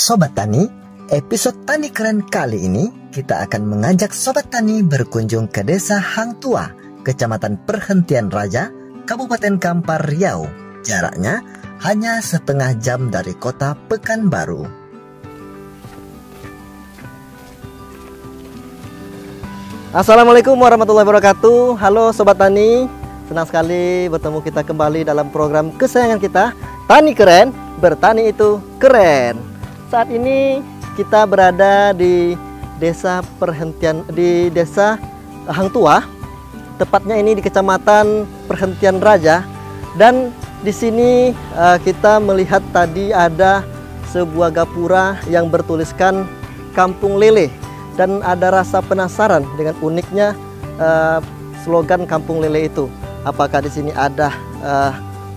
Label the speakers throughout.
Speaker 1: Sobat Tani, episode Tani Keren kali ini kita akan mengajak Sobat Tani berkunjung ke Desa Hang Tua, Kecamatan Perhentian Raja, Kabupaten Kampar Riau. Jaraknya hanya setengah jam dari kota Pekanbaru. Assalamualaikum warahmatullahi wabarakatuh. Halo Sobat Tani, senang sekali bertemu kita kembali dalam program kesayangan kita, Tani Keren, bertani itu keren. Saat ini kita berada di Desa Hang Tua, tepatnya ini di Kecamatan Perhentian Raja. Dan di sini kita melihat tadi ada sebuah gapura yang bertuliskan Kampung Lele. Dan ada rasa penasaran dengan uniknya slogan Kampung Lele itu. Apakah di sini ada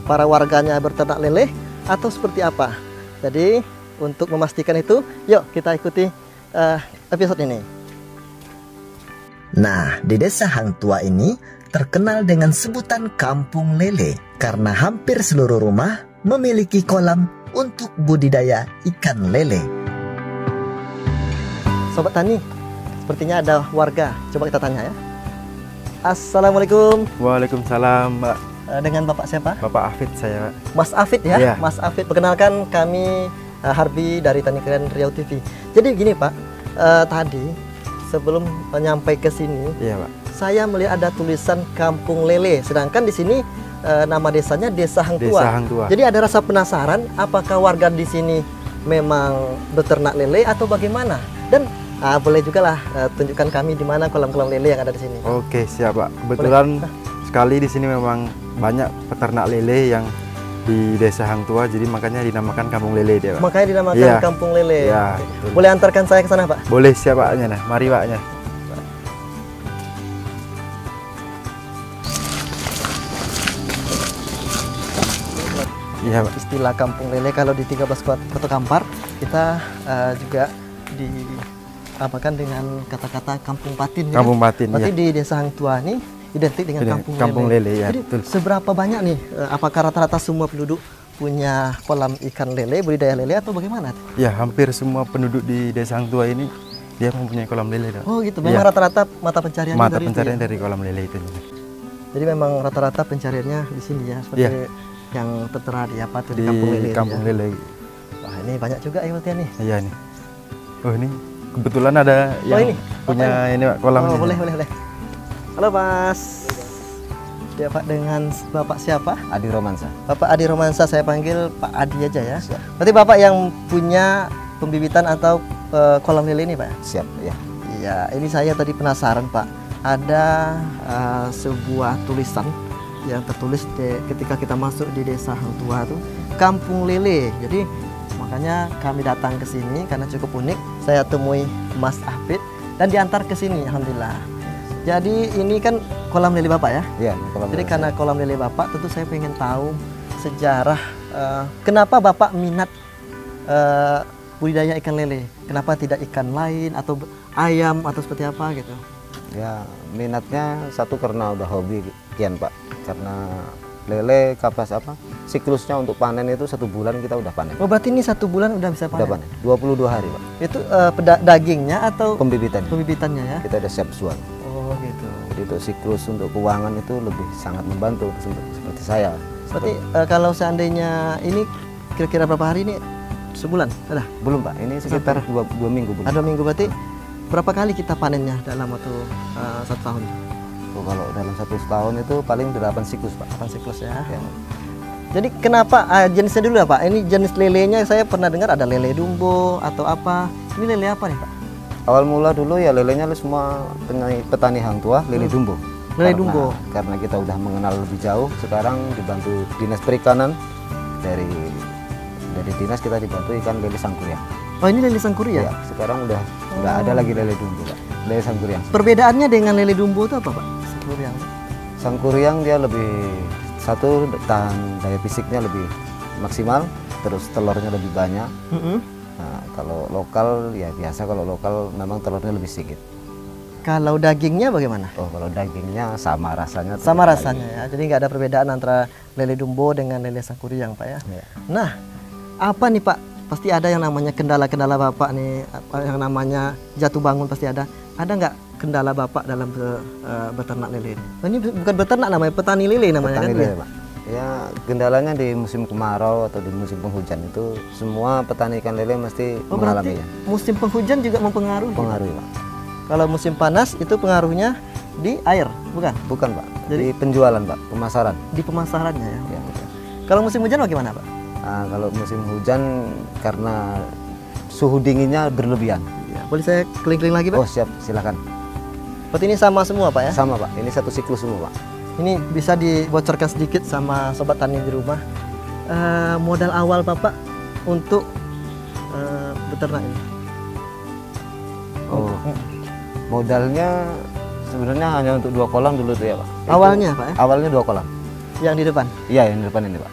Speaker 1: para warganya berternak lele atau seperti apa? Jadi untuk memastikan itu, yuk kita ikuti episode ini. Nah, di Desa Hang Tua ini terkenal dengan sebutan Kampung Lele karena hampir seluruh rumah memiliki kolam untuk budidaya ikan lele. Sobat Tani, sepertinya ada warga. Coba kita tanya ya. Assalamualaikum.
Speaker 2: Waalaikumsalam, Mbak.
Speaker 1: Dengan Bapak siapa?
Speaker 2: Bapak Afid saya, Pak.
Speaker 1: Mas Afid ya?
Speaker 2: Iya.
Speaker 1: Mas Afid, perkenalkan kami Harbi dari Tani Keren Riau TV. Jadi gini Pak, tadi sebelum nyampe ke sini,
Speaker 2: Iya, Pak,
Speaker 1: saya melihat ada tulisan Kampung Lele. Sedangkan di sini nama desanya Desa Hang Tua.
Speaker 2: Desa Hang Tua.
Speaker 1: Jadi ada rasa penasaran, apakah warga di sini memang beternak lele atau bagaimana? Dan boleh juga lah tunjukkan kami di mana kolam-kolam lele yang ada di sini.
Speaker 2: Oke, siap, Pak. Kebetulan sekali di sini memang banyak peternak lele yang di Desa Hang Tua, jadi makanya dinamakan Kampung Lele dia, Pak.
Speaker 1: Makanya dinamakan
Speaker 2: Iya.
Speaker 1: Kampung Lele.
Speaker 2: Iya,
Speaker 1: Oke.
Speaker 2: betul.
Speaker 1: Boleh antarkan saya ke sana, Pak?
Speaker 2: Boleh, siap, Paknya. Nah, mari, Paknya. Iya, Pak.
Speaker 1: Istilah Kampung Lele kalau di 13 Kota Kampar, kita juga diapakan dengan kata-kata Kampung Patin.
Speaker 2: Kampung Patin,
Speaker 1: Berarti
Speaker 2: ya.
Speaker 1: di Desa Hang Tua ini identik dengan
Speaker 2: Kampung Lele, ya.
Speaker 1: Jadi
Speaker 2: Betul.
Speaker 1: seberapa banyak nih? Apakah rata-rata semua penduduk punya kolam ikan lele, budidaya lele atau bagaimana?
Speaker 2: Ya, hampir semua penduduk di Desa Hang Tua ini dia mempunyai kolam lele, Pak.
Speaker 1: Oh gitu. Memang
Speaker 2: Iya.
Speaker 1: rata-rata mata pencariannya
Speaker 2: Mata
Speaker 1: dari
Speaker 2: pencarian
Speaker 1: itu ya?
Speaker 2: dari kolam lele itu.
Speaker 1: Jadi memang rata-rata pencariannya di sini ya, seperti
Speaker 2: Iya.
Speaker 1: yang tertera di apa tuh
Speaker 2: Di
Speaker 1: di Kampung Lele. itu
Speaker 2: Kampung
Speaker 1: ya.
Speaker 2: Lele.
Speaker 1: Wah ini banyak juga ya berarti nih.
Speaker 2: Iya nih. Oh ini kebetulan ada yang
Speaker 1: ini?
Speaker 2: punya
Speaker 1: Apa
Speaker 2: ini, Pak, kolam.
Speaker 1: Oh,
Speaker 2: ini.
Speaker 1: boleh. Halo Mas. Ya Pak, dengan Bapak siapa?
Speaker 3: Adi Romansa.
Speaker 1: Bapak Adi Romansa, saya panggil Pak Adi aja ya.
Speaker 3: Siap.
Speaker 1: Berarti Bapak yang punya pembibitan atau kolam lele ini Pak?
Speaker 3: Siap ya.
Speaker 1: Iya, ini saya tadi penasaran Pak. Ada sebuah tulisan yang tertulis ketika kita masuk di Desa Hang Tua itu Kampung Lele. Jadi makanya kami datang ke sini karena cukup unik. Saya temui Mas Afid dan diantar ke sini, alhamdulillah. Jadi ini kan kolam lele Bapak ya?
Speaker 3: Iya,
Speaker 1: Jadi karena kolam lele Bapak, tentu saya pengen tahu sejarah kenapa Bapak minat budidaya ikan lele. Kenapa tidak ikan lain atau ayam atau seperti apa gitu?
Speaker 3: Ya, minatnya satu karena udah hobi kian, Pak. Karena lele siklusnya untuk panen itu 1 bulan kita udah panen.
Speaker 1: Oh berarti ini 1 bulan udah bisa
Speaker 3: Udah
Speaker 1: panen?
Speaker 3: panen. 22 hari, Pak.
Speaker 1: Itu dagingnya atau
Speaker 3: Pembibitan.
Speaker 1: pembibitannya ya?
Speaker 3: Kita ada siap jual.
Speaker 1: Oh gitu.
Speaker 3: Jadi untuk siklus untuk keuangan itu lebih sangat membantu seperti saya.
Speaker 1: Berarti kalau seandainya ini kira-kira berapa hari ini? Sebulan? Ada?
Speaker 3: Belum, Pak. Ini sekitar 2 minggu belum.
Speaker 1: Ada minggu berarti berapa kali kita panennya dalam waktu 1 tahun?
Speaker 3: Oh, kalau dalam 1 tahun itu paling 8 siklus, Pak.
Speaker 1: 8 siklus ya.
Speaker 3: Ya.
Speaker 1: Jadi kenapa jenisnya dulu ya Pak? Ini jenis lelenya saya pernah dengar ada lele dumbo atau apa. Ini lele apa nih Pak?
Speaker 3: Awal mula dulu ya lelenya semua petani Hang Tua, lele dumbo.
Speaker 1: Lele dumbo.
Speaker 3: Karena kita udah mengenal lebih jauh, sekarang dibantu Dinas Perikanan dari dinas kita dibantu ikan lele sangkuriang.
Speaker 1: Oh ini lele sangkuriang?
Speaker 3: Ya, sekarang udah nggak ada lagi lele dumbo, Pak. Lele sangkuriang.
Speaker 1: Perbedaannya dengan lele dumbo itu apa Pak? Sangkuriang.
Speaker 3: Sangkuriang dia lebih satu tahan daya fisiknya lebih maksimal, terus telurnya lebih banyak. Nah, kalau lokal ya biasa, kalau lokal memang telurnya lebih sedikit.
Speaker 1: Kalau dagingnya bagaimana?
Speaker 3: Oh, kalau dagingnya sama rasanya.
Speaker 1: Sama rasanya ya. Jadi nggak ada perbedaan antara lele dumbo dengan lele sangkuriang Pak ya.
Speaker 3: Ya.
Speaker 1: Nah, apa nih Pak pasti ada yang namanya kendala-kendala Bapak nih, yang namanya jatuh bangun pasti ada. Ada nggak kendala Bapak dalam beternak lele ini? Ini bukan beternak namanya, petani lele namanya
Speaker 3: Petani
Speaker 1: kan?
Speaker 3: lele, Pak. Ya, kendalanya di musim kemarau atau di musim penghujan itu semua petani ikan lele mesti
Speaker 1: Oh, berarti
Speaker 3: mengalaminya.
Speaker 1: musim penghujan juga mempengaruhi.
Speaker 3: Pengaruhi, Pak.
Speaker 1: Kalau musim panas itu pengaruhnya di air, bukan?
Speaker 3: Bukan, Pak.
Speaker 1: Jadi-
Speaker 3: Di penjualan, Pak, pemasaran.
Speaker 1: Di pemasarannya ya.
Speaker 3: Ya.
Speaker 1: Kalau musim hujan bagaimana, Pak?
Speaker 3: Nah, kalau musim hujan karena suhu dinginnya berlebihan.
Speaker 1: Ya, boleh saya keliling-keliling lagi, Pak?
Speaker 3: Oh, siap, silakan.
Speaker 1: Berarti ini sama semua, Pak ya?
Speaker 3: Sama, Pak. Ini satu siklus semua, Pak.
Speaker 1: Ini bisa dibocorkan sedikit sama sobat tani di rumah. Modal awal Bapak untuk beternak ini.
Speaker 3: Oh, modalnya sebenarnya hanya untuk 2 kolam dulu tuh ya, Pak.
Speaker 1: Awalnya, Pak ya?
Speaker 3: Awalnya 2 kolam.
Speaker 1: Yang di depan.
Speaker 3: Iya, yang di depan ini, Pak.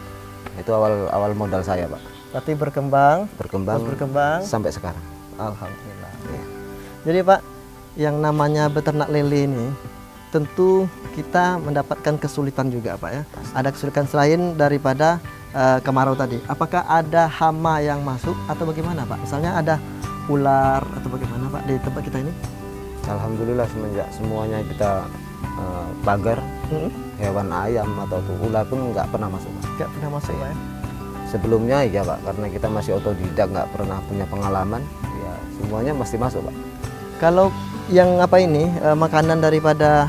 Speaker 3: Itu awal modal saya, Pak.
Speaker 1: Berarti berkembang,
Speaker 3: Berkembang
Speaker 1: terus berkembang.
Speaker 3: sampai sekarang.
Speaker 1: Alhamdulillah. Ya. Jadi Pak, yang namanya beternak lele ini tentu kita mendapatkan kesulitan juga, Pak ya. Ada kesulitan selain daripada kemarau tadi. Apakah ada hama yang masuk atau bagaimana, Pak? Misalnya ada ular atau bagaimana, Pak, di tempat kita ini?
Speaker 3: Alhamdulillah semenjak semuanya kita pagar, hewan ayam atau tuh ular pun nggak pernah masuk, Pak.
Speaker 1: Nggak pernah masuk, Pak ya.
Speaker 3: Sebelumnya ya, Pak, karena kita masih otodidak, nggak pernah punya pengalaman, ya semuanya mesti masuk, Pak.
Speaker 1: Kalau yang apa ini makanan daripada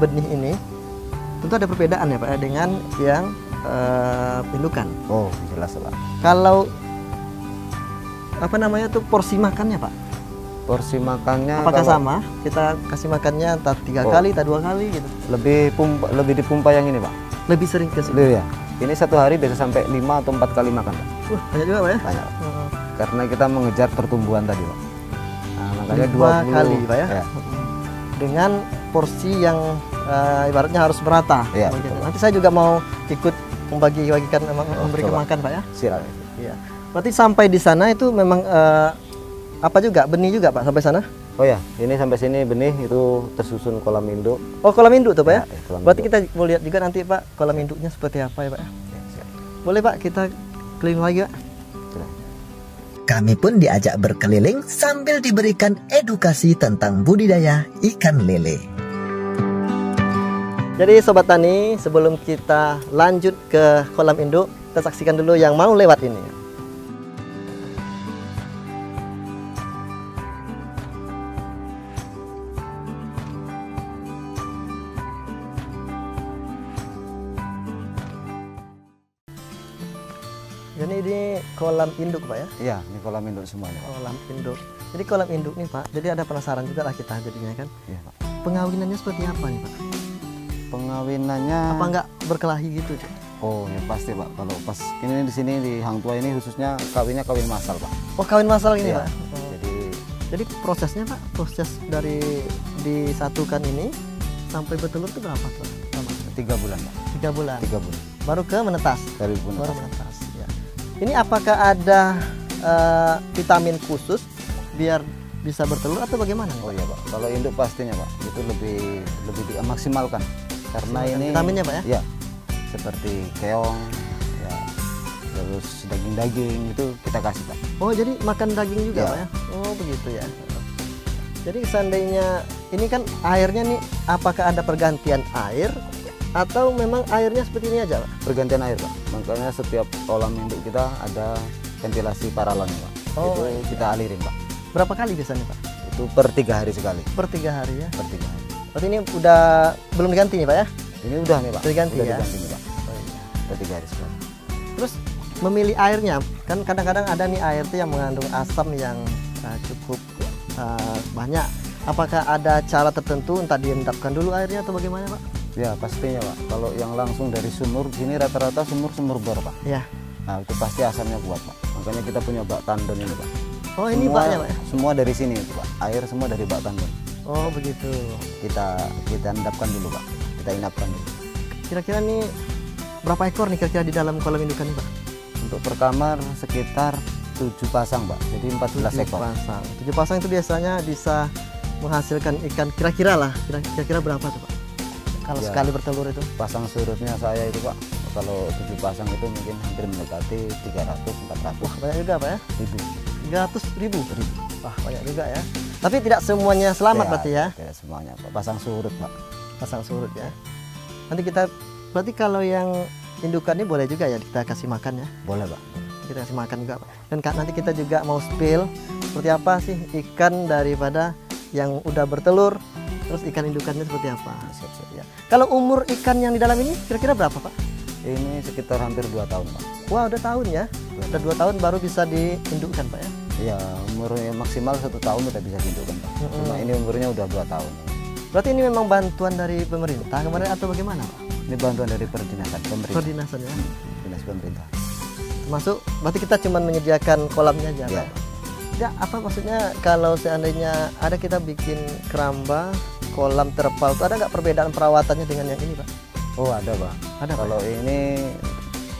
Speaker 1: benih ini tentu ada perbedaan ya, Pak ya, dengan yang indukan.
Speaker 3: Oh, jelas, Pak.
Speaker 1: Kalau apa namanya tuh porsi makannya, Pak?
Speaker 3: Porsi makannya
Speaker 1: Apakah
Speaker 3: kalau
Speaker 1: sama? Kita kasih makannya entah 3
Speaker 3: Oh.
Speaker 1: kali, entah 2 kali gitu.
Speaker 3: lebih dipompa yang ini, Pak.
Speaker 1: Lebih sering ke sini.
Speaker 3: Lebih ya. Ini satu hari bisa sampai 5 atau 4 kali makan, Pak.
Speaker 1: Banyak juga, Pak ya.
Speaker 3: Banyak, Pak.
Speaker 1: Heeh.
Speaker 3: Karena kita mengejar pertumbuhan tadi, Pak. Nah, makanya
Speaker 1: 2 kali, Pak ya.
Speaker 3: Ya.
Speaker 1: Dengan porsi yang ibaratnya harus merata.
Speaker 3: Iya,
Speaker 1: Begitu.
Speaker 3: betul.
Speaker 1: Nanti saya juga mau ikut membagi-bagikan, memberikan
Speaker 3: coba.
Speaker 1: makan, Pak ya.
Speaker 3: Silakan.
Speaker 1: Iya. Berarti sampai di sana itu memang apa juga benih juga, Pak, sampai sana?
Speaker 3: Oh ya, ini sampai sini benih itu tersusun kolam induk.
Speaker 1: Oh, kolam induk tuh, Pak ya?
Speaker 3: Ya, kolam
Speaker 1: Berarti
Speaker 3: induk.
Speaker 1: kita mau lihat juga nanti, Pak, kolam induknya seperti apa ya, Pak ya?
Speaker 3: Ya, siap.
Speaker 1: Boleh, Pak, kita keliling lagi, Pak.
Speaker 3: Silakan.
Speaker 4: Kami pun diajak berkeliling sambil diberikan edukasi tentang budidaya ikan lele.
Speaker 1: Jadi Sobat Tani, sebelum kita lanjut ke kolam induk, kita saksikan dulu yang mau lewat ini. Jadi ini kolam induk, Pak ya?
Speaker 3: Iya, ini kolam induk semuanya, Pak.
Speaker 1: Kolam induk. Jadi kolam induk nih, Pak, jadi ada penasaran juga lah kita jadinya kan.
Speaker 3: Iya, Pak.
Speaker 1: Pengawinannya seperti apa nih, Pak?
Speaker 3: Pengawinannya
Speaker 1: Apa enggak berkelahi gitu? Cik?
Speaker 3: Oh, ya pasti, Pak. Kalau pas ini di sini di Hang Tua ini khususnya kawin masal, Pak.
Speaker 1: Oh, kawin masal ini,
Speaker 3: Iya.
Speaker 1: Pak? Oh.
Speaker 3: Jadi
Speaker 1: Jadi prosesnya, Pak, proses dari disatukan ini sampai bertelur itu berapa, Pak? Lama?
Speaker 3: 3 bulan, Pak.
Speaker 1: 3 bulan.
Speaker 3: 3 bulan.
Speaker 1: Baru ke menetas.
Speaker 3: Dari bulan.
Speaker 1: Baru menetas. Ya. Ini apakah ada vitamin khusus biar bisa bertelur atau bagaimana?
Speaker 3: Oh iya, Pak. Kalau induk pastinya, Pak, itu lebih dimaksimalkan. Karena
Speaker 1: Maksimalkan
Speaker 3: ini
Speaker 1: vitaminnya, Pak ya?
Speaker 3: Ya. Seperti keong, ya. Terus daging-daging itu kita kasih, Pak.
Speaker 1: Oh, jadi makan daging juga,
Speaker 3: Ya.
Speaker 1: Pak ya? Oh, begitu ya. Jadi seandainya ini kan airnya nih, apakah ada pergantian air atau memang airnya seperti ini aja, Pak?
Speaker 3: Pergantian air, Pak. Makanya setiap kolam induk kita ada ventilasi paralonnya, Pak.
Speaker 1: Oh,
Speaker 3: itu
Speaker 1: iya.
Speaker 3: kita alirin, Pak.
Speaker 1: Berapa kali biasanya, Pak?
Speaker 3: Itu per 3 hari sekali.
Speaker 1: Per 3 hari ya.
Speaker 3: Per 3 hari.
Speaker 1: Berarti ini udah belum diganti nih, Pak ya?
Speaker 3: Ini udah nih, Pak.
Speaker 1: Udah diganti
Speaker 3: Udah
Speaker 1: ya?
Speaker 3: diganti nih, Pak.
Speaker 1: Oh, iya.
Speaker 3: Per 3 hari sekali.
Speaker 1: Terus memilih airnya, kan kadang-kadang ada nih air tuh yang mengandung asam yang cukup banyak. Apakah ada cara tertentu, entah diendapkan dulu airnya atau bagaimana, Pak?
Speaker 3: Ya, pastinya, Pak. Kalau yang langsung dari sumur, sini rata-rata sumur bor, Pak.
Speaker 1: Ya.
Speaker 3: Nah, itu pasti asamnya kuat, Pak. Makanya kita punya bak tandon ini, Pak.
Speaker 1: Oh, ini baknya, Pak ya?
Speaker 3: Semua dari sini itu, Pak. Air semua dari bak tandon.
Speaker 1: Oh, begitu.
Speaker 3: Kita endapkan dulu, Pak. Kita inapkan dulu.
Speaker 1: Kira-kira nih berapa ekor nih kira-kira di dalam kolam indukan ini, Pak?
Speaker 3: Untuk per kamar sekitar 7 pasang, Pak. Jadi 14
Speaker 1: 7
Speaker 3: ekor.
Speaker 1: pasang. 7 pasang itu biasanya bisa menghasilkan ikan kira-kira lah. Kira-kira berapa tuh, Pak? Kalau
Speaker 3: Ya.
Speaker 1: sekali bertelur itu?
Speaker 3: Pasang surutnya saya itu, Pak, Kalau 7 pasang itu mungkin hampir mendekati 300-400
Speaker 1: Wah, banyak juga Pak ya.
Speaker 3: ribu.
Speaker 1: 300.000. Wah, banyak juga ya. Tapi tidak semuanya selamat berarti ya.
Speaker 3: Tidak semuanya Pak. Pasang surut Pak.
Speaker 1: Pasang surut ya. Nanti kita berarti kalau yang indukan ini boleh juga ya kita kasih makan ya.
Speaker 3: Boleh Pak.
Speaker 1: Kita kasih makan juga Pak. Dan nanti kita juga mau spill seperti apa sih ikan daripada yang udah bertelur, terus ikan indukannya seperti apa.
Speaker 3: Siap-siap.
Speaker 1: Ya. Kalau umur ikan yang di dalam ini kira-kira berapa Pak?
Speaker 3: Ini sekitar hampir 2 tahun Pak.
Speaker 1: Wah, udah tahun ya. Udah 2 tahun baru bisa diindukkan Pak ya.
Speaker 3: Iya, umurnya maksimal 1 tahun udah bisa diindukkan Pak. Cuma ini umurnya udah 2 tahun.
Speaker 1: Berarti ini memang bantuan dari pemerintah kemarin atau bagaimana Pak?
Speaker 3: Ini bantuan dari perdinasan pemerintah.
Speaker 1: Koordinasinya.
Speaker 3: Dinas pemerintah.
Speaker 1: Termasuk berarti kita cuma menyediakan kolamnya aja
Speaker 3: Iya.
Speaker 1: Pak? Ya, apa maksudnya kalau seandainya ada kita bikin keramba, kolam terpal itu ada nggak perbedaan perawatannya dengan yang ini Pak?
Speaker 3: Oh ada Pak.
Speaker 1: Ada Pak?
Speaker 3: Kalau ini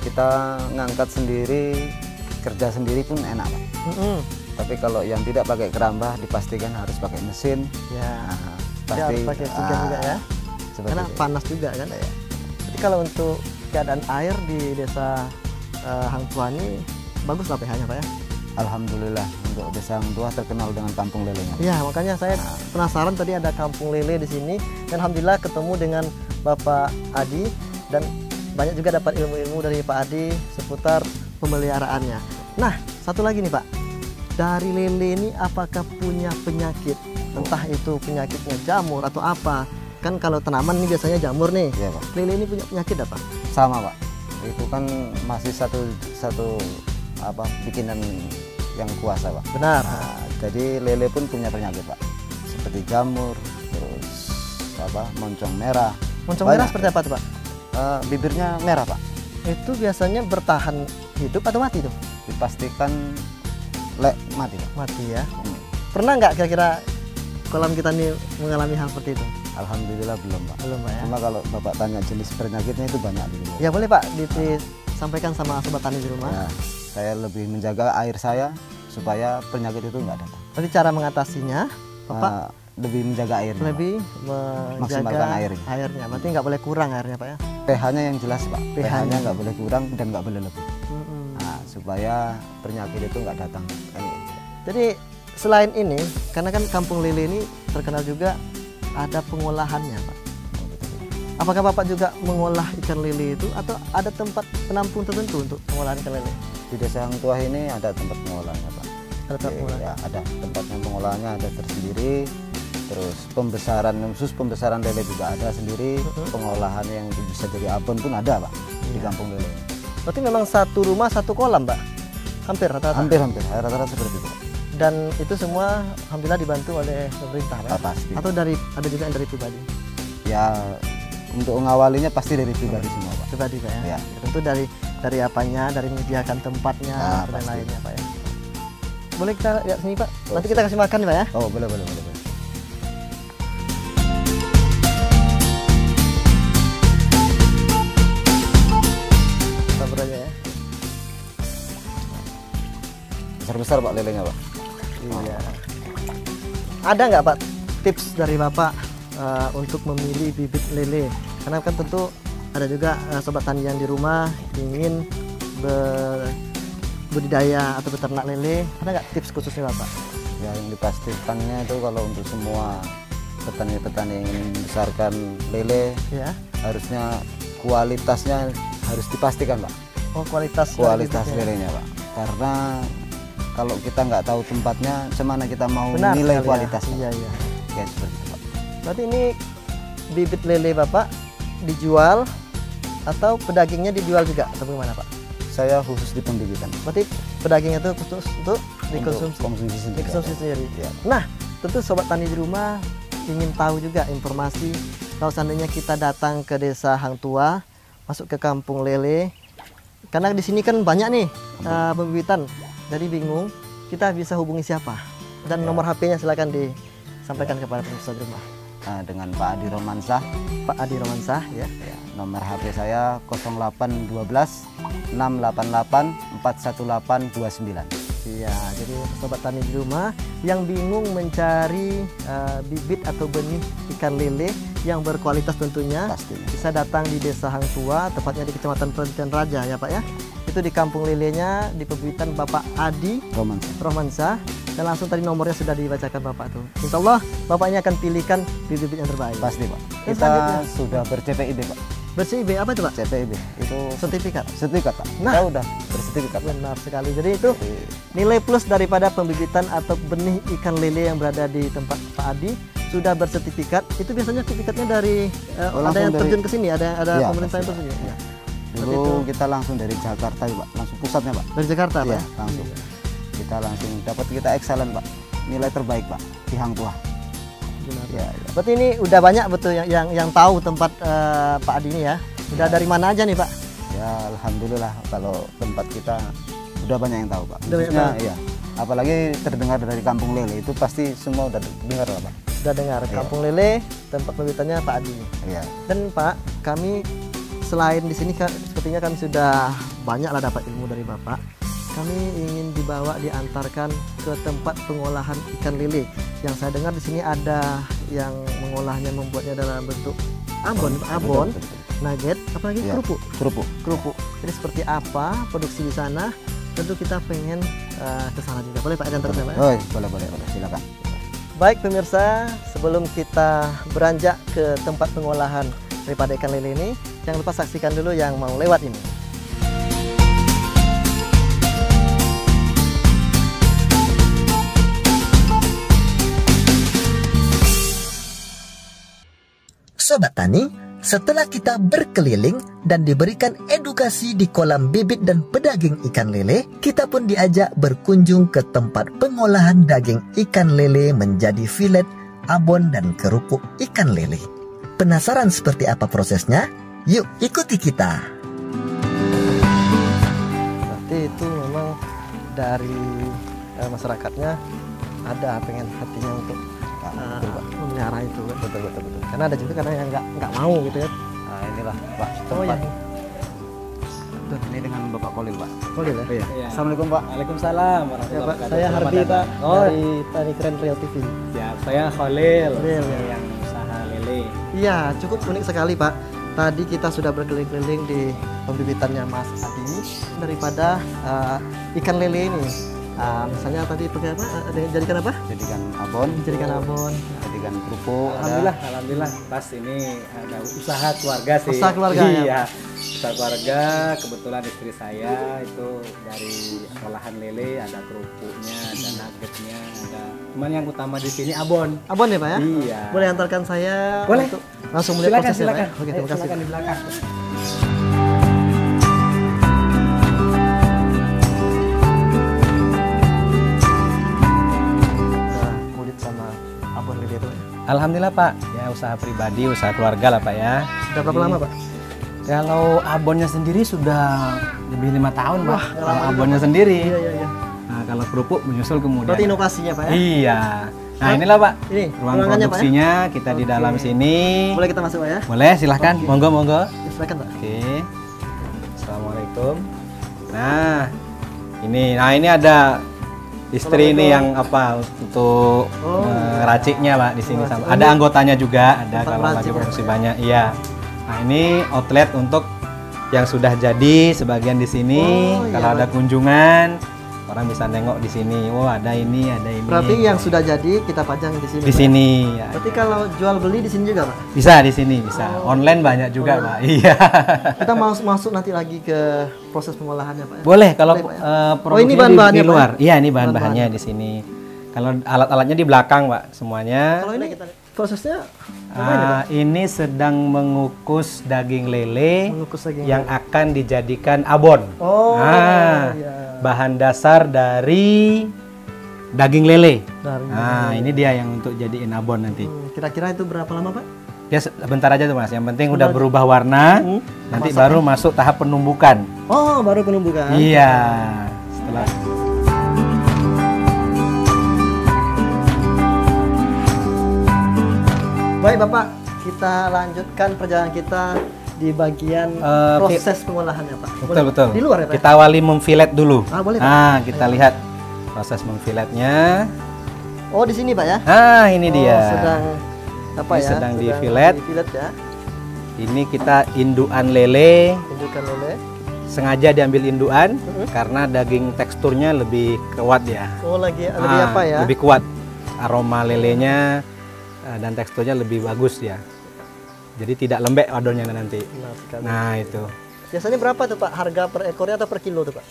Speaker 3: kita ngangkat sendiri, kerja sendiri pun enak Pak. Tapi kalau yang tidak pakai keramba dipastikan harus pakai mesin.
Speaker 1: Ya,
Speaker 3: Nah,
Speaker 1: dia harus pakai oksigen juga ya.
Speaker 3: seperti
Speaker 1: Karena
Speaker 3: itu.
Speaker 1: panas juga kan ya. Jadi kalau untuk keadaan air di desa Hang Tuah ini bagus lah pH-nya Pak ya.
Speaker 3: Alhamdulillah untuk desa Hang Tuah terkenal dengan kampung lelenya.
Speaker 1: Iya, makanya saya penasaran tadi ada kampung lele di sini. Dan alhamdulillah ketemu dengan Bapak Adi dan banyak juga dapat ilmu-ilmu dari Pak Adi seputar pemeliharaannya. Nah, satu lagi nih Pak. Dari lele ini apakah punya penyakit? Entah itu penyakitnya jamur atau apa. Kan kalau tanaman ini biasanya jamur nih.
Speaker 3: Iya Pak.
Speaker 1: Lele ini punya penyakit apa?
Speaker 3: Sama Pak. Itu kan masih satu bikinan yang kuasa Pak.
Speaker 1: Benar.
Speaker 3: Nah, jadi lele pun punya penyakit Pak. Seperti jamur, terus moncong merah.
Speaker 1: Moncong
Speaker 3: Banyak.
Speaker 1: merah seperti apa tuh Pak?
Speaker 3: Bibirnya merah Pak.
Speaker 1: Itu biasanya bertahan hidup atau mati tuh?
Speaker 3: Dipastikan mati Pak.
Speaker 1: Mati ya.
Speaker 3: Hmm.
Speaker 1: Pernah nggak kira-kira kolam kita nih mengalami hal seperti itu?
Speaker 3: Alhamdulillah belum Pak.
Speaker 1: Belum Pak ya.
Speaker 3: Cuma kalau Bapak tanya jenis penyakitnya itu banyak di sini.
Speaker 1: Ya boleh Pak disampaikan sama sobat tani di rumah.
Speaker 3: Ya, saya lebih menjaga air saya supaya penyakit itu nggak datang.
Speaker 1: Berarti cara mengatasinya Bapak
Speaker 3: Lebih menjaga airnya. Pak.
Speaker 1: lebih
Speaker 3: Maksimalkan
Speaker 1: menjaga
Speaker 3: airnya.
Speaker 1: Berarti nggak boleh kurang airnya Pak ya.
Speaker 3: pH-nya yang jelas Pak.
Speaker 1: pH-nya.
Speaker 3: pH-nya nggak boleh kurang dan nggak boleh lebih.
Speaker 1: Mm-mm.
Speaker 3: Nah, supaya penyakit itu nggak datang.
Speaker 1: Jadi selain ini, karena kan kampung lele ini terkenal juga ada pengolahannya Pak. Apakah Bapak juga mengolah ikan lele itu atau ada tempat penampung tertentu untuk pengolahan ikan lele?
Speaker 3: Di desa Hang Tuah ini ada tempat pengolahannya Pak.
Speaker 1: Ada tempat pengolahan?
Speaker 3: Ya, ada tempatnya pengolahannya ada tersendiri. Terus pembesaran khusus pembesaran lele juga ada sendiri. Pengolahan yang bisa jadi abon pun ada Pak di
Speaker 1: Iya.
Speaker 3: kampung lele.
Speaker 1: Berarti memang satu rumah satu kolam Pak? Hampir rata-rata?
Speaker 3: Hampir rata-rata seperti itu Pak.
Speaker 1: Dan itu semua alhamdulillah dibantu oleh pemerintah Pak?
Speaker 3: Pasti.
Speaker 1: Atau ada juga yang dari pribadi?
Speaker 3: Ya untuk mengawalinya pasti dari pribadi semua Pak.
Speaker 1: Pribadi Pak ya?
Speaker 3: Ya.
Speaker 1: Tentu dari apanya, dari menyediakan tempatnya
Speaker 3: Nah,
Speaker 1: dan
Speaker 3: pasti.
Speaker 1: lainnya Pak ya. Boleh kita lihat sini Pak?
Speaker 3: Oh,
Speaker 1: Nanti kita kasih makan nih Pak ya?
Speaker 3: Oh boleh.
Speaker 1: Sabar aja ya.
Speaker 3: Besar-besar Pak lelenya Pak.
Speaker 1: Iya. Ada nggak Pak tips dari Bapak untuk memilih bibit lele? Karena kan tentu ada juga sobat tani yang di rumah ingin budidaya atau beternak lele. Ada nggak tips khususnya Bapak?
Speaker 3: Ya yang dipastikannya itu kalau untuk semua petani-petani yang ingin membesarkan lele
Speaker 1: Ya.
Speaker 3: harusnya kualitasnya harus dipastikan Pak.
Speaker 1: Oh, kualitas dari
Speaker 3: Kualitas
Speaker 1: bibitnya.
Speaker 3: lelenya Pak. Karena kalau kita nggak tahu tempatnya, cemana kita mau
Speaker 1: Benar
Speaker 3: nilai
Speaker 1: sekali ya.
Speaker 3: kualitasnya.
Speaker 1: Iya, iya.
Speaker 3: Ya seperti itu Pak.
Speaker 1: Berarti ini bibit lele Bapak dijual atau pedagingnya dijual juga atau bagaimana Pak?
Speaker 3: Saya khusus di pembibitan.
Speaker 1: Berarti pedagingnya itu khusus untuk dikonsumsi.
Speaker 3: Untuk konsumsi sendiri.
Speaker 1: Dikonsumsi sendiri.
Speaker 3: Ya.
Speaker 1: Nah, tentu sobat tani di rumah ingin tahu juga informasi kalau seandainya kita datang ke desa Hang Tuah, masuk ke kampung lele. Karena di sini kan banyak nih pembibitan. Jadi bingung, kita bisa hubungi siapa? Dan nomor HP-nya silakan disampaikan kepada pemirsa di rumah.
Speaker 3: Nah, dengan Pak Adi Romansah,
Speaker 1: Pak Adi Romansah ya.
Speaker 3: nomor HP saya 0812 688 41829.
Speaker 1: Iya, jadi sobat tani di rumah yang bingung mencari bibit atau benih ikan lele yang berkualitas tentunya.
Speaker 3: Pastinya.
Speaker 1: Bisa datang di Desa Hang Tua, tepatnya di Kecamatan Perhentian Raja ya Pak ya. Itu di Kampung Lelenya, di pembibitan Bapak Adi Romansa. Dan langsung tadi nomornya sudah dibacakan Bapak tuh. Insya Allah Bapak ini akan pilihkan bibit yang terbaik.
Speaker 3: Pasti Pak.
Speaker 1: Dan
Speaker 3: Kita
Speaker 1: selanjutnya?
Speaker 3: sudah ber-CPIB Pak.
Speaker 1: Bersih apa itu Pak?
Speaker 3: CPIB itu
Speaker 1: Sertifikat.
Speaker 3: sertifikat Pak.
Speaker 1: Nah.
Speaker 3: Kita udah bersertifikat.
Speaker 1: Benar sekali. Jadi itu nilai plus daripada pembibitan atau benih ikan lele yang berada di tempat Pak Adi sudah bersertifikat. Itu biasanya sertifikatnya dari ada
Speaker 3: langsung
Speaker 1: yang
Speaker 3: dari-
Speaker 1: terjun ke sini, ada
Speaker 3: Iya,
Speaker 1: pemerintah yang
Speaker 3: pasti,
Speaker 1: terjun. Ya.
Speaker 3: Dulu kita langsung dari Jakarta Pak, langsung pusatnya Pak.
Speaker 1: Dari Jakarta Pak.
Speaker 3: Iya, langsung. Kita langsung dapat kita excellent Pak. Nilai terbaik Pak di Hang Tua.
Speaker 1: Benar.
Speaker 3: Ya, ya.
Speaker 1: Berarti ini udah banyak betul yang tahu tempat Pak Adi ini ya. Udah dari mana aja nih Pak?
Speaker 3: Ya alhamdulillah kalau tempat kita udah banyak yang tahu Pak.
Speaker 1: Udah banyak
Speaker 3: Khususnya
Speaker 1: tahu.
Speaker 3: iya. Apalagi terdengar dari Kampung Lele itu pasti semua udah dengar lah Pak.
Speaker 1: Sudah dengar Kampung Lele, tempat pembibitannya Pak Adi.
Speaker 3: Iya.
Speaker 1: Dan Pak, kami selain di sini sepertinya kami sudah banyak lah dapat ilmu dari Bapak. Kami ingin diantarkan ke tempat pengolahan ikan lele. Yang saya dengar di sini ada yang mengolahnya, membuatnya dalam bentuk abon,
Speaker 3: Betul, betul.
Speaker 1: nugget, apalagi
Speaker 3: Iya.
Speaker 1: kerupuk.
Speaker 3: Kerupuk.
Speaker 1: Jadi seperti apa produksi di sana? Tentu kita pengen ke sana juga. Boleh Pak antar saya Pak?
Speaker 3: Oh, boleh silakan.
Speaker 1: Baik pemirsa, sebelum kita beranjak ke tempat pengolahan daripada ikan lele ini, jangan lupa saksikan dulu yang mau lewat ini.
Speaker 4: Sobat Tani, setelah kita berkeliling dan diberikan edukasi di kolam bibit dan pedaging ikan lele, kita pun diajak berkunjung ke tempat pengolahan daging ikan lele menjadi filet, abon, dan kerupuk ikan lele. Penasaran seperti apa prosesnya? Yuk ikuti kita.
Speaker 1: Berarti itu memang dari masyarakatnya ada pengen hatinya untuk
Speaker 3: Betul, Pak.
Speaker 1: memelihara itu.
Speaker 3: Betul.
Speaker 1: Karena ada juga kadang yang nggak mau gitu ya.
Speaker 3: Nah, inilah Pak
Speaker 1: Oh
Speaker 3: tempat.
Speaker 1: ya.
Speaker 3: Ini dengan Bapak Kolil Pak.
Speaker 1: Boleh ya.
Speaker 3: Iya.
Speaker 5: Iya.
Speaker 3: Assalamualaikum Pak.
Speaker 5: Waalaikumsalam
Speaker 1: Ya
Speaker 5: warahmatullahi
Speaker 1: Pak,
Speaker 5: wabarakatuh.
Speaker 1: saya
Speaker 5: Selamat
Speaker 1: Hardi Pak
Speaker 5: datang. Oh,
Speaker 1: dari Tani Keren Real TV.
Speaker 5: siap. Saya Khalil,
Speaker 1: Khalil, ya.
Speaker 5: yang usaha lele.
Speaker 1: Iya, cukup unik sekali Pak. Tadi kita sudah berkeliling-keliling di pembibitannya Mas Adi daripada ikan lele ini. Misalnya tadi pakai apa? Ada yang jadikan apa?
Speaker 3: Jadikan abon,
Speaker 1: Jadikan abon.
Speaker 3: jadikan kerupuk.
Speaker 5: Alhamdulillah, pas ini ada usaha keluarga sih.
Speaker 1: Usaha keluarga, ya,
Speaker 5: Iya. Usaha keluarga, kebetulan istri saya itu dari olahan lele, ada kerupuknya, ada nuggetnya, ada. Cuman yang utama di sini abon.
Speaker 1: Abon ya Pak ya?
Speaker 5: Iya.
Speaker 1: Boleh antarkan saya
Speaker 5: Boleh.
Speaker 1: untuk langsung melihat prosesnya Pak ya?
Speaker 5: Silakan.
Speaker 1: Oke,
Speaker 5: Ayo,
Speaker 1: terima kasih.
Speaker 5: silakan di belakang.
Speaker 1: Nah, kulit sama abon lele itu.
Speaker 5: Alhamdulillah Pak, ya usaha pribadi, usaha keluarga lah Pak ya.
Speaker 1: Sudah berapa lama Pak?
Speaker 5: Kalau abonnya sendiri sudah lebih 5 tahun Pak.
Speaker 1: Wah,
Speaker 5: Kalau abonnya sendiri.
Speaker 1: Iya.
Speaker 5: Nah kalau kerupuk menyusul kemudian.
Speaker 1: Berarti inovasinya Pak ya?
Speaker 5: Iya. Nah inilah Pak,
Speaker 1: Ini
Speaker 5: ruang
Speaker 1: ruangannya Pak ya?
Speaker 5: produksinya kita di
Speaker 1: Oke.
Speaker 5: dalam sini.
Speaker 1: Boleh kita masuk Pak ya?
Speaker 5: Boleh, silahkan.
Speaker 1: Oke.
Speaker 5: Monggo.
Speaker 1: Ya, silakan Pak.
Speaker 5: Oke. Assalamualaikum. Nah, ini ada istri ini yang apa untuk
Speaker 1: Oh.
Speaker 5: raciknya Pak di sini.
Speaker 1: Meracik.
Speaker 5: Ada anggotanya juga, ada
Speaker 1: Tempat
Speaker 5: kalau lagi
Speaker 1: meracik ya,
Speaker 5: produksi
Speaker 1: Pak ya?
Speaker 5: banyak. Iya. Nah ini outlet untuk yang sudah jadi sebagian di sini.
Speaker 1: Oh, iya,
Speaker 5: Kalau ada
Speaker 1: Pak.
Speaker 5: kunjungan, orang bisa nengok di sini. Oh ada ini, ada ini.
Speaker 1: Berarti yang sudah jadi kita pajang di sini.
Speaker 5: di
Speaker 1: Pak ya?
Speaker 5: sini. Ya.
Speaker 1: Berarti kalau jual beli di sini juga Pak?
Speaker 5: Bisa di sini, bisa. Online banyak juga Pak. Iya.
Speaker 1: Kita masuk nanti lagi ke proses pengolahannya Pak ya?
Speaker 5: Boleh kalau
Speaker 1: Boleh, Pak, ya?
Speaker 5: produksinya
Speaker 1: ini bahan-bahannya,
Speaker 5: di
Speaker 1: Pak,
Speaker 5: luar.
Speaker 1: ya?
Speaker 5: Iya, ini bahan-bahannya
Speaker 1: Bahan-bahannya.
Speaker 5: di sini. Kalau alat-alatnya di belakang, Pak, semuanya.
Speaker 1: Kalau ini prosesnya apa ini Pak?
Speaker 5: Ini sedang mengukus daging lele
Speaker 1: Mengukus daging
Speaker 5: yang akan dijadikan abon.
Speaker 1: Oh,
Speaker 5: Nah,
Speaker 1: iya.
Speaker 5: bahan dasar dari daging lele.
Speaker 1: Dari
Speaker 5: Nah, ini dia yang untuk jadiin abon nanti.
Speaker 1: Kira-kira itu berapa lama Pak?
Speaker 5: Ya sebentar aja tuh Mas. Yang penting udah berubah warna, nanti baru masuk tahap penumbukan.
Speaker 1: Oh, baru penumbukan.
Speaker 5: Iya. Setelah
Speaker 1: Baik Bapak, kita lanjutkan perjalanan kita di bagian proses pengolahannya Pak. Boleh?
Speaker 5: betul.
Speaker 1: Di luar ya Pak?
Speaker 5: Kita awali memfilet dulu.
Speaker 1: Ah, boleh, Pak.
Speaker 5: Nah, kita lihat proses memfiletnya.
Speaker 1: Oh, di sini Pak ya?
Speaker 5: Nah, ini
Speaker 1: Oh,
Speaker 5: dia.
Speaker 1: sedang Apa
Speaker 5: Ini
Speaker 1: ya?
Speaker 5: sedang di fillet.
Speaker 1: ya.
Speaker 5: Ini kita induan lele,
Speaker 1: Indukan lele.
Speaker 5: sengaja diambil induan karena daging teksturnya lebih kuat ya.
Speaker 1: Oh, lebih apa ya?
Speaker 5: Lebih kuat. Aroma lelenya dan teksturnya lebih bagus ya. Jadi tidak lembek adonnya nanti.
Speaker 1: Benar sekali.
Speaker 5: Nah, itu.
Speaker 1: Biasanya berapa tuh Pak? Harga per ekornya atau per kilo tuh Pak?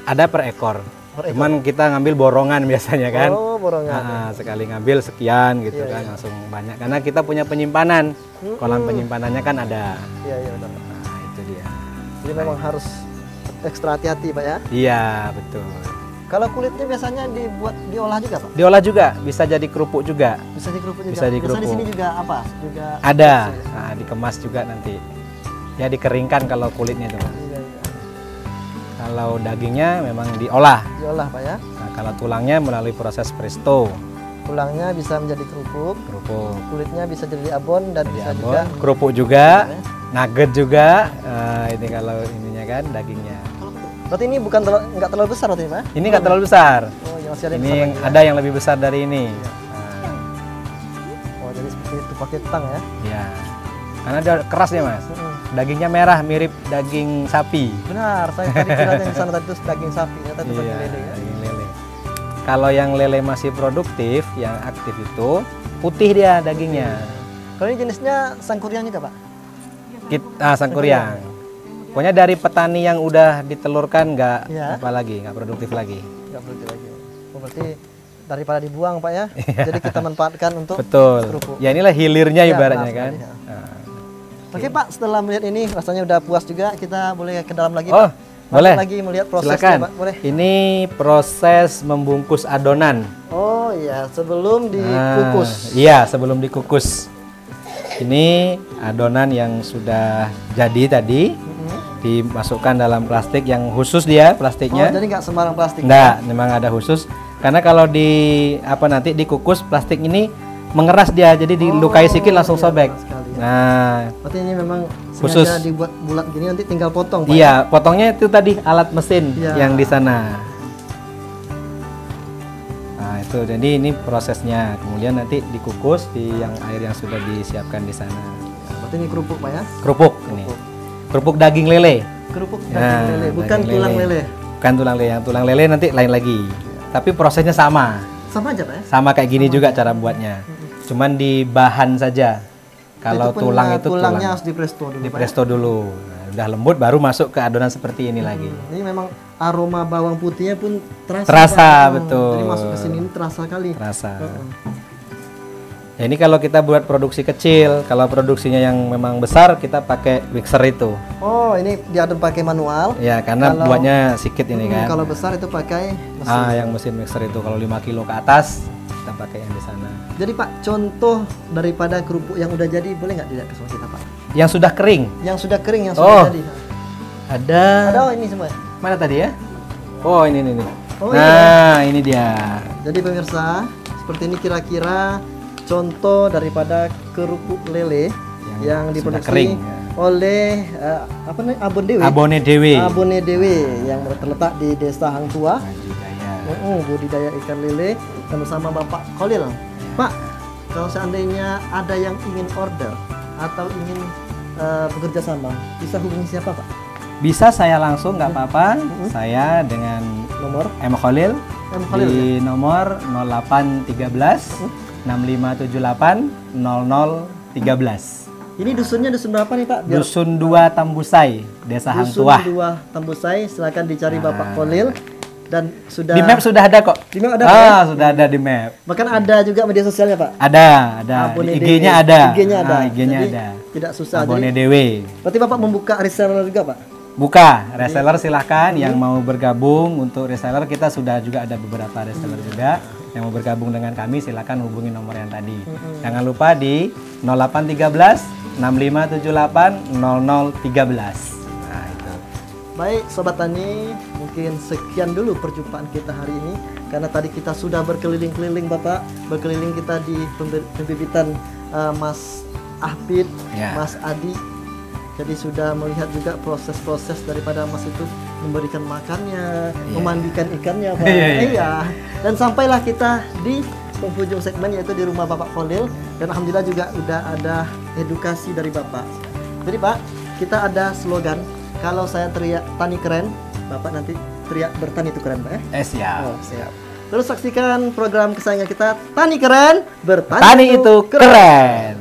Speaker 5: Ada per ekor.
Speaker 1: Per ekor.
Speaker 5: Cuman kita ngambil borongan biasanya kan.
Speaker 1: Oh, borongan.
Speaker 5: Nah, sekali ngambil sekian gitu
Speaker 1: Iya,
Speaker 5: kan,
Speaker 1: iya.
Speaker 5: langsung banyak. Karena kita punya penyimpanan. Kolam penyimpanannya kan ada.
Speaker 1: Iya, iya benar.
Speaker 5: Nah, itu dia.
Speaker 1: Jadi memang harus ekstra hati-hati Pak ya.
Speaker 5: Iya, betul.
Speaker 1: Kalau kulitnya biasanya diolah juga Pak?
Speaker 5: Diolah juga, bisa jadi kerupuk juga.
Speaker 1: Bisa dikerupuk juga.
Speaker 5: Bisa dikerupuk.
Speaker 1: Biasa di sini juga apa? Juga
Speaker 5: Ada. Nah, dikemas juga nanti. Ya dikeringkan kalau kulitnya itu. Mas.
Speaker 1: Iya, iya.
Speaker 5: Kalau dagingnya memang diolah.
Speaker 1: Diolah Pak ya.
Speaker 5: Nah, kalau tulangnya melalui proses presto,
Speaker 1: Tulangnya bisa menjadi kerupuk,
Speaker 5: kerupuk.
Speaker 1: kulitnya bisa jadi abon dan
Speaker 5: Jadi
Speaker 1: bisa
Speaker 5: abon,
Speaker 1: juga
Speaker 5: kerupuk juga, nugget juga. Ini kalau ininya kan dagingnya.
Speaker 1: Berarti ini bukan nggak terlalu besar berarti Pak?
Speaker 5: Ini nggak terlalu besar.
Speaker 1: Oh, yang masih ada yang
Speaker 5: Ini
Speaker 1: besar
Speaker 5: yang
Speaker 1: lagi, ya?
Speaker 5: ada yang lebih besar dari ini. Nah,
Speaker 1: Oh, jadi seperti itu pakai tang ya.
Speaker 5: ya. Karena dia keras ya Mas. Dagingnya merah mirip daging sapi.
Speaker 1: Benar, saya tadi kira yang di sana tadi itu daging sapi, ternyata itu daging
Speaker 5: Iya,
Speaker 1: lele ya.
Speaker 5: daging lele. Kalau yang lele masih produktif, yang aktif itu putih dia dagingnya.
Speaker 1: Kalau ini jenisnya sangkuriang juga Pak?
Speaker 5: Sangkuriang. Pokoknya dari petani yang udah ditelurkan nggak
Speaker 1: Iya.
Speaker 5: apa lagi, nggak produktif lagi.
Speaker 1: Nggak perlu lagi. Oh, berarti daripada dibuang Pak ya, jadi kita manfaatkan untuk
Speaker 5: Betul.
Speaker 1: kerupuk.
Speaker 5: Ya inilah hilirnya
Speaker 1: Ya,
Speaker 5: ibaratnya
Speaker 1: benar
Speaker 5: kan.
Speaker 1: sekali, ya.
Speaker 5: Nah.
Speaker 1: Oke Pak, setelah melihat ini rasanya udah puas juga, kita boleh ke dalam lagi
Speaker 5: Oh,
Speaker 1: Pak. Lanjut
Speaker 5: boleh.
Speaker 1: lagi melihat prosesnya
Speaker 5: Silakan.
Speaker 1: Pak, boleh.
Speaker 5: Ini proses membungkus adonan.
Speaker 1: Oh iya, sebelum dikukus.
Speaker 5: Iya, sebelum dikukus. Ini adonan yang sudah jadi tadi dimasukkan dalam plastik yang khusus dia
Speaker 1: Oh,
Speaker 5: plastiknya.
Speaker 1: jadi nggak sembarang plastik.
Speaker 5: Enggak, memang ada khusus. Karena kalau nanti dikukus plastik ini mengeras dia, jadi dilukai sedikit langsung
Speaker 1: iya,
Speaker 5: sobek.
Speaker 1: benar sekali, ya.
Speaker 5: Nah,
Speaker 1: Berarti ini memang
Speaker 5: Khusus.
Speaker 1: sengaja dibuat bulat gini, nanti tinggal potong Pak.
Speaker 5: iya, potongnya itu tadi alat mesin
Speaker 1: Iya.
Speaker 5: yang di sana. Nah, itu jadi ini prosesnya. Kemudian nanti dikukus di yang air yang sudah disiapkan di sana.
Speaker 1: Berarti ini kerupuk Pak ya.
Speaker 5: Kerupuk ini. Kerupuk daging lele.
Speaker 1: Kerupuk
Speaker 5: Nah,
Speaker 1: daging lele, bukan
Speaker 5: daging
Speaker 1: tulang lele.
Speaker 5: Bukan tulang lele. Yang tulang lele nanti lain lagi. Tapi prosesnya sama.
Speaker 1: Sama aja Pak ya.
Speaker 5: Sama kayak gini juga cara buatnya. Cuman di bahan saja. Kalau
Speaker 1: Itu pun,
Speaker 5: tulang itu
Speaker 1: tulangnya
Speaker 5: tulang.
Speaker 1: harus dipresto dulu Pak.
Speaker 5: Dipresto dulu. Nah, udah lembut baru masuk ke adonan seperti ini lagi.
Speaker 1: Ini memang aroma bawang putihnya pun terasa.
Speaker 5: Terasa,
Speaker 1: Pak.
Speaker 5: betul.
Speaker 1: Jadi masuk ke sini ini terasa kali.
Speaker 5: Terasa. Ya ini kalau kita buat produksi kecil, kalau produksinya yang memang besar kita pakai mixer itu.
Speaker 1: Oh, ini diaduk pakai manual.
Speaker 5: Ya karena
Speaker 1: Kalau-
Speaker 5: buatnya sedikit ini kan.
Speaker 1: Kalau besar itu pakai mesin.
Speaker 5: Yang mesin mixer itu kalau 5 kilo ke atas kita pakai yang di sana.
Speaker 1: Jadi Pak, contoh daripada kerupuk yang udah jadi boleh nggak dilihat ke semua kita Pak?
Speaker 5: Yang sudah kering.
Speaker 1: Yang sudah kering, yang
Speaker 5: Oh.
Speaker 1: sudah jadi.
Speaker 5: Ada.
Speaker 1: Ada ini semua.
Speaker 5: Mana tadi ya? Oh ini nih.
Speaker 1: Oh,
Speaker 5: Nah ini dia.
Speaker 1: Jadi pemirsa, seperti ini kira-kira contoh daripada kerupuk lele yang
Speaker 5: sudah
Speaker 1: diproduksi
Speaker 5: kering, ya.
Speaker 1: oleh apa namanya, Abon Dewi.
Speaker 5: Abone Dewi.
Speaker 1: Abone Dewi yang terletak di Desa Hang Tua.
Speaker 5: Budidaya.
Speaker 1: Budidaya ikan lele dan bersama Bapak Khalil. Pak, kalau seandainya ada yang ingin order atau ingin bekerja sama, bisa hubungi siapa Pak?
Speaker 5: Bisa saya langsung nggak apa-apa. Saya dengan
Speaker 1: Nomor
Speaker 5: M Khalil
Speaker 1: Khalil
Speaker 5: di nomor 0813 6578 0013.
Speaker 1: Ini dusunnya dusun berapa nih Pak? Biar
Speaker 5: Dusun 2 Tambusai, Desa Hang
Speaker 1: dusun
Speaker 5: Tuah.
Speaker 1: 2 Tambusai, silakan dicari Bapak Khalil dan sudah
Speaker 5: Di map sudah ada kok.
Speaker 1: Di map ada, Pak, ya?
Speaker 5: sudah ada di map.
Speaker 1: Bahkan ada juga media sosialnya Pak.
Speaker 5: Ada.
Speaker 1: Abone
Speaker 5: Di
Speaker 1: Dewi.
Speaker 5: IG-nya ada.
Speaker 1: IG-nya ada.
Speaker 5: IG-nya
Speaker 1: Jadi,
Speaker 5: ada.
Speaker 1: Tidak susah.
Speaker 5: Abone
Speaker 1: Jadi,
Speaker 5: Dewi.
Speaker 1: berarti Bapak membuka reseller juga Pak?
Speaker 5: Buka reseller silahkan yang mau bergabung. Untuk reseller kita sudah juga ada beberapa reseller juga yang mau bergabung dengan kami, silahkan hubungi nomor yang tadi. Jangan lupa di 0813 6578 0013. Nah itu.
Speaker 1: Baik Sobat Tani, mungkin sekian dulu perjumpaan kita hari ini. Karena tadi kita sudah berkeliling-keliling Bapak, berkeliling kita di pembibitan Mas Ahbid,
Speaker 5: Ya.
Speaker 1: Mas Adi. Jadi sudah melihat juga proses-proses daripada Mas itu memberikan makannya, memandikan ikannya Pak.
Speaker 5: Iya, iya.
Speaker 1: Iya. Dan sampailah kita di penghujung segmen, yaitu di rumah Bapak Khalil, dan alhamdulillah juga udah ada edukasi dari Bapak. Jadi Pak, kita ada slogan, kalau saya teriak tani keren, Bapak nanti teriak bertani itu keren Pak ya?
Speaker 5: Siap.
Speaker 1: Oh, siap. Terus saksikan program kesayangan kita, Tani Keren, Bertani
Speaker 5: Tani itu keren.